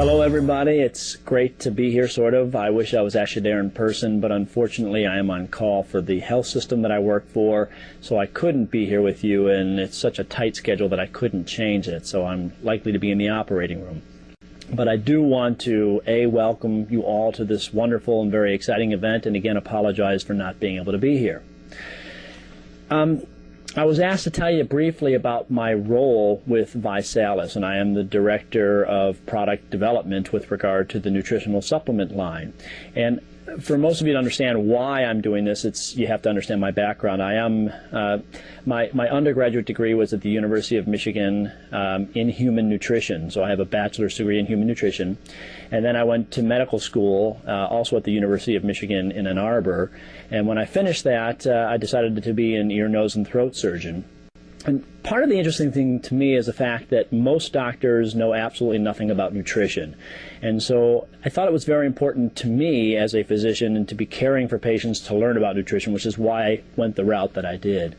Hello everybody, it's great to be here sort of. I wish I was actually there in person, but unfortunately I am on call for the health system that I work for, so I couldn't be here with you, and it's such a tight schedule that I couldn't change it, so I'm likely to be in the operating room. But I do want to, welcome you all to this wonderful and very exciting event, and again apologize for not being able to be here. I was asked to tell you briefly about my role with Visalus, and I am the Director of Product Development with regard to the nutritional supplement line. And for most of you to understand why I'm doing this, you have to understand my background. I am my undergraduate degree was at the University of Michigan in human nutrition, so I have a bachelor's degree in human nutrition. And then I went to medical school, also at the University of Michigan in Ann Arbor. And when I finished that, I decided to be an ear, nose, and throat surgeon. And part of the interesting thing to me is the fact that most doctors know absolutely nothing about nutrition. And so I thought it was very important to me as a physician and to be caring for patients to learn about nutrition, which is why I went the route that I did.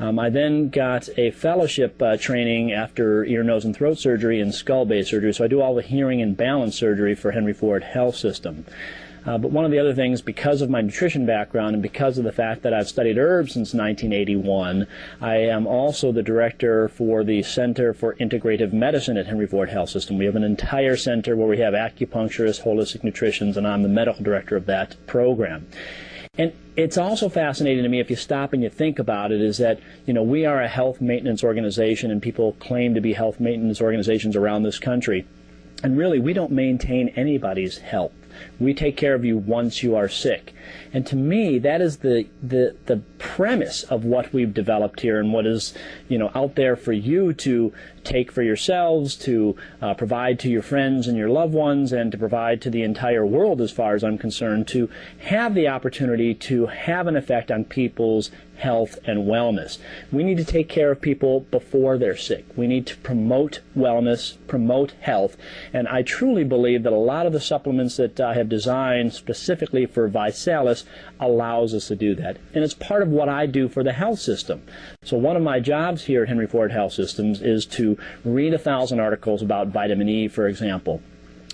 I then got a fellowship training after ear, nose, and throat surgery in skull-base surgery, so I do all the hearing and balance surgery for Henry Ford Health System. But one of the other things, because of my nutrition background and because of the fact that I've studied herbs since 1981, I am also the director for the Center for Integrative Medicine at Henry Ford Health System. We have an entire center where we have acupuncturists, holistic nutritionists, and I'm the medical director of that program. And it's also fascinating to me, if you stop and you think about it, is that, we are a health maintenance organization, and people claim to be health maintenance organizations around this country. And really, we don't maintain anybody's health. We take care of you once you are sick. And to me, that is the premise of what we've developed here, and what is, out there for you to take for yourselves, to provide to your friends and your loved ones, and to provide to the entire world, as far as I'm concerned, to have the opportunity to have an effect on people's health and wellness. We need to take care of people before they're sick. We need to promote wellness, promote health, and I truly believe that a lot of the supplements that I have designed specifically for Visalus allows us to do that. And it's part of what I do for the health system. So one of my jobs here at Henry Ford Health Systems is to read 1,000 articles about vitamin E, for example.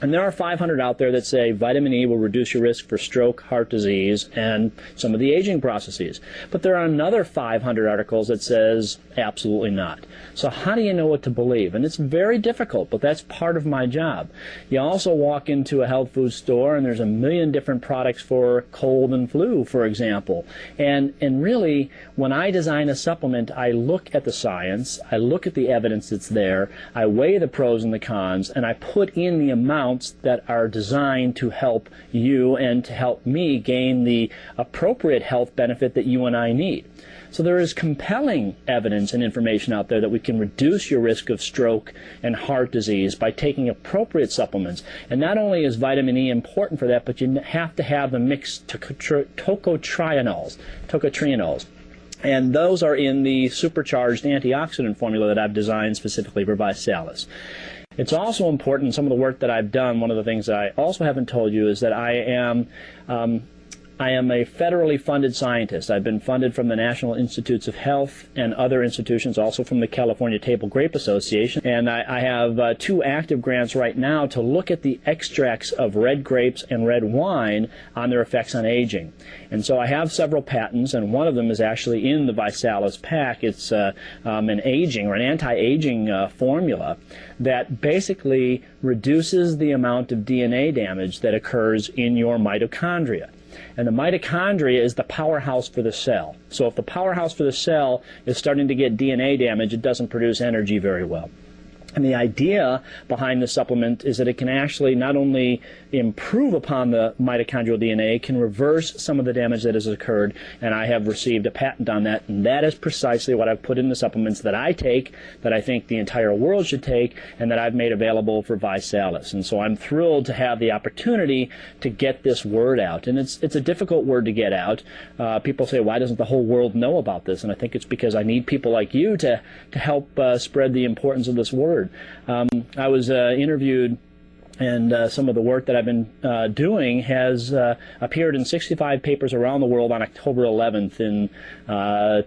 And there are 500 out there that say vitamin E will reduce your risk for stroke, heart disease, and some of the aging processes. But there are another 500 articles that says absolutely not. So how do you know what to believe? And it's very difficult, but that's part of my job. You also walk into a health food store, and there's a million different products for cold and flu, for example. And really, when I design a supplement, I look at the science, I look at the evidence that's there, I weigh the pros and the cons, and I put in the amounts that are designed to help you and to help me gain the appropriate health benefit that you and I need. So there is compelling evidence and information out there that we can reduce your risk of stroke and heart disease by taking appropriate supplements. And not only is vitamin E important for that, but you have to have the mixed tocotrienols. And those are in the supercharged antioxidant formula that I've designed specifically for Visalus. It's also important, some of the work that I've done, one of the things that I also haven't told you is that I am a federally funded scientist. I've been funded from the National Institutes of Health and other institutions, also from the California Table Grape Association. And I have 2 active grants right now to look at the extracts of red grapes and red wine on their effects on aging. And so I have several patents, and one of them is actually in the Visalus pack. It's an aging or an anti-aging formula that basically reduces the amount of DNA damage that occurs in your mitochondria. And the mitochondria is the powerhouse for the cell. So if the powerhouse for the cell is starting to get DNA damage, it doesn't produce energy very well. And the idea behind the supplement is that it can actually not only improve upon the mitochondrial DNA, it can reverse some of the damage that has occurred, and I have received a patent on that, and that is precisely what I've put in the supplements that I take, that I think the entire world should take, and that I've made available for Visalus. And so I'm thrilled to have the opportunity to get this word out. And it's a difficult word to get out. People say, why doesn't the whole world know about this? And I think it's because I need people like you to help spread the importance of this word. I was interviewed, and some of the work that I've been doing has appeared in 65 papers around the world on October 11th in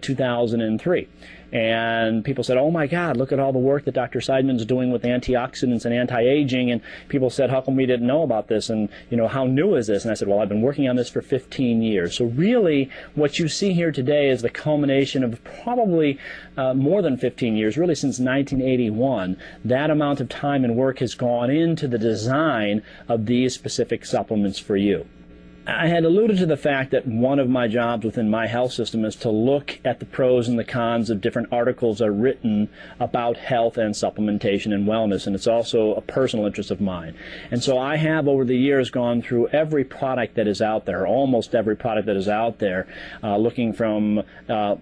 2003. And people said, oh my God, look at all the work that Dr. Seidman's doing with antioxidants and anti-aging. And people said, how come we didn't know about this? And, how new is this? And I said, well, I've been working on this for 15 years. So really, what you see here today is the culmination of probably more than 15 years, really since 1981. That amount of time and work has gone into the design of these specific supplements for you. I had alluded to the fact that one of my jobs within my health system is to look at the pros and the cons of different articles that are written about health and supplementation and wellness, and it's also a personal interest of mine. And so I have over the years gone through every product that is out there, almost every product that is out there, looking from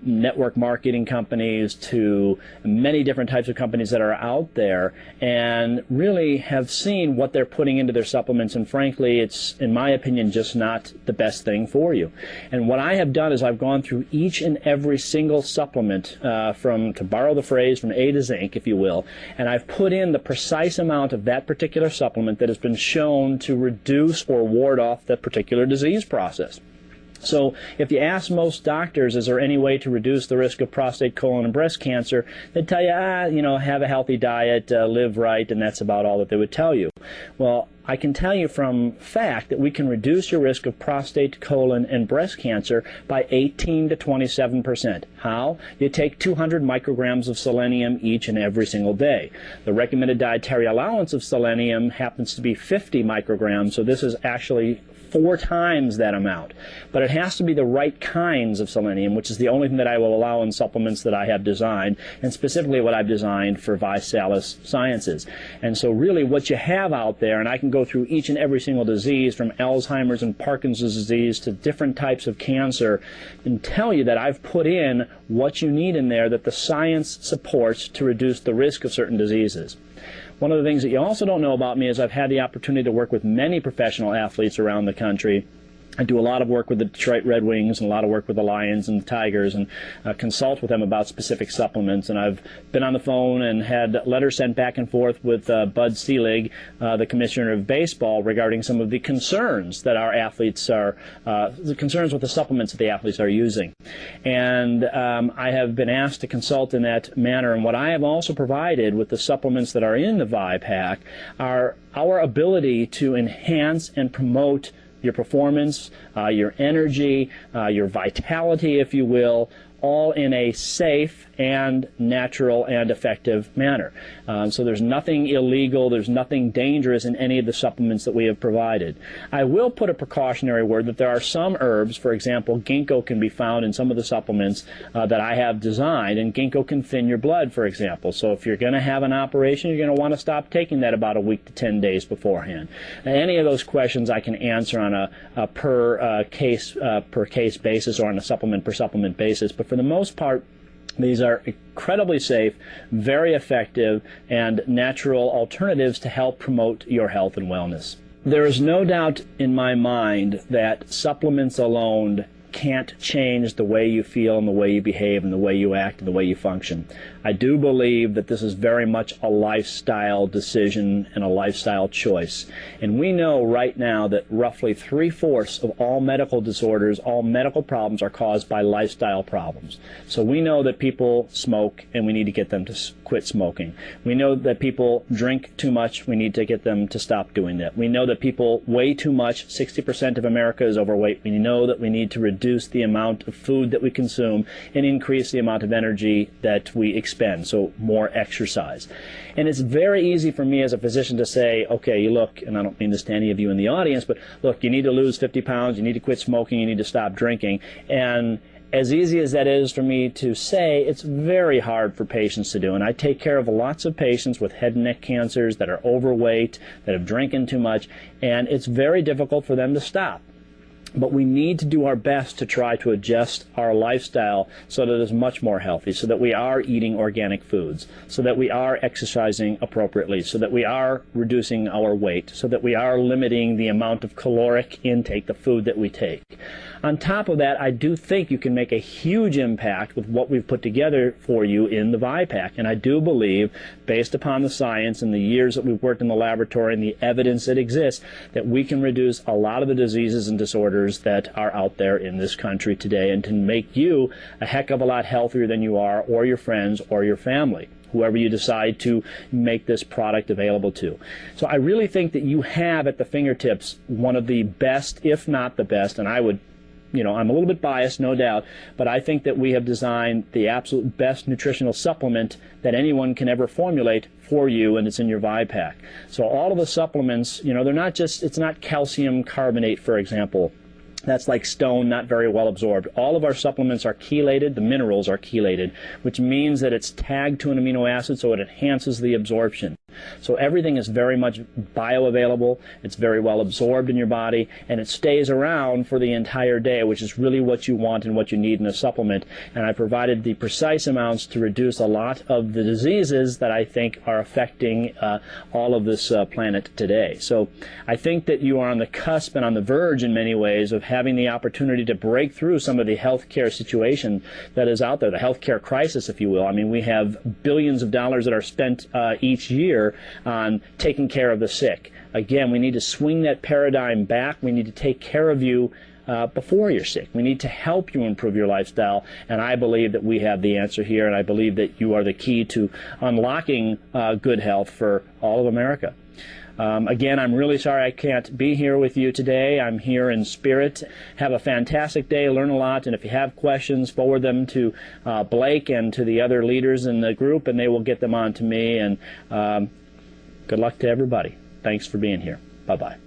network marketing companies to many different types of companies that are out there, and really have seen what they're putting into their supplements, and frankly, it's, in my opinion, just not the best thing for you. And what I have done is I've gone through each and every single supplement to borrow the phrase, from A to Zinc, if you will, and I've put in the precise amount of that particular supplement that has been shown to reduce or ward off that particular disease process. So if you ask most doctors, is there any way to reduce the risk of prostate, colon, and breast cancer, they'd tell you, have a healthy diet, live right, and that's about all that they would tell you. Well, I can tell you from fact that we can reduce your risk of prostate, colon, and breast cancer by 18 to 27%. How? You take 200 micrograms of selenium each and every single day. The recommended dietary allowance of selenium happens to be 50 micrograms, so this is actually 4 times that amount. But it has to be the right kinds of selenium, which is the only thing that I will allow in supplements that I have designed, and specifically what I've designed for Visalus Sciences. And so really what you have out there, and I can go through each and every single disease from Alzheimer's and Parkinson's disease to different types of cancer, and tell you that I've put in what you need in there that the science supports to reduce the risk of certain diseases. One of the things that you also don't know about me is I've had the opportunity to work with many professional athletes around the country. I do a lot of work with the Detroit Red Wings and a lot of work with the Lions and the Tigers, and consult with them about specific supplements. And I've been on the phone and had letters sent back and forth with Bud Selig, the commissioner of baseball, regarding some of the concerns that our athletes are, the concerns with the supplements that the athletes are using. And I have been asked to consult in that manner. And what I have also provided with the supplements that are in the ViPack are our ability to enhance and promote your performance, your energy, your vitality, if you will, all in a safe and natural and effective manner. So there's nothing illegal, there's nothing dangerous in any of the supplements that we have provided. I will put a precautionary word that there are some herbs, for example, ginkgo can be found in some of the supplements that I have designed, and ginkgo can thin your blood, for example. So if you're going to have an operation, you're going to want to stop taking that about a week to 10 days beforehand. Now, any of those questions I can answer on a per case basis, or on a supplement per supplement basis, but for the most part, these are incredibly safe, very effective, and natural alternatives to help promote your health and wellness. There is no doubt in my mind that supplements alone can't change the way you feel and the way you behave and the way you act and the way you function. I do believe that this is very much a lifestyle decision and a lifestyle choice. And we know right now that roughly 3/4 of all medical disorders, all medical problems, are caused by lifestyle problems. So we know that people smoke and we need to get them to quit smoking. We know that people drink too much. We need to get them to stop doing that. We know that people weigh too much. 60% of America is overweight. We know that we need to reduce the amount of food that we consume and increase the amount of energy that we expend, so more exercise. And it's very easy for me as a physician to say, okay, you look, and I don't mean this to any of you in the audience, but look, you need to lose 50 pounds, you need to quit smoking, you need to stop drinking. And as easy as that is for me to say, it's very hard for patients to do. And I take care of lots of patients with head and neck cancers that are overweight, that have drinking too much, and it's very difficult for them to stop. But we need to do our best to try to adjust our lifestyle so that it's much more healthy, so that we are eating organic foods, so that we are exercising appropriately, so that we are reducing our weight, so that we are limiting the amount of caloric intake, the food that we take. On top of that, I do think you can make a huge impact with what we've put together for you in the ViPack. And I do believe, based upon the science and the years that we've worked in the laboratory and the evidence that exists, that we can reduce a lot of the diseases and disorders disorders that are out there in this country today, and to make you a heck of a lot healthier than you are, or your friends, or your family, whoever you decide to make this product available to. So I really think that you have at the fingertips one of the best, if not the best, and I would, I'm a little bit biased, no doubt, but I think that we have designed the absolute best nutritional supplement that anyone can ever formulate for you, and it's in your ViPack. So all of the supplements, they're not just, it's not calcium carbonate, for example. That's like stone, not very well absorbed. All of our supplements are chelated. The minerals are chelated, which means that it's tagged to an amino acid, so it enhances the absorption. So everything is very much bioavailable. It's very well absorbed in your body, and it stays around for the entire day, which is really what you want and what you need in a supplement. And I provided the precise amounts to reduce a lot of the diseases that I think are affecting all of this planet today. So I think that you are on the cusp and on the verge in many ways of having the opportunity to break through some of the healthcare situation that is out there, the healthcare crisis, if you will. I mean, we have billions of dollars that are spent each year on taking care of the sick. Again, we need to swing that paradigm back. We need to take care of you before you're sick. We need to help you improve your lifestyle, and I believe that we have the answer here, and I believe that you are the key to unlocking good health for all of America. Again, I'm really sorry I can't be here with you today. I'm here in spirit. Have a fantastic day, learn a lot, and if you have questions, forward them to Blake and to the other leaders in the group, and they will get them on to me. And good luck to everybody. Thanks for being here. Bye-bye.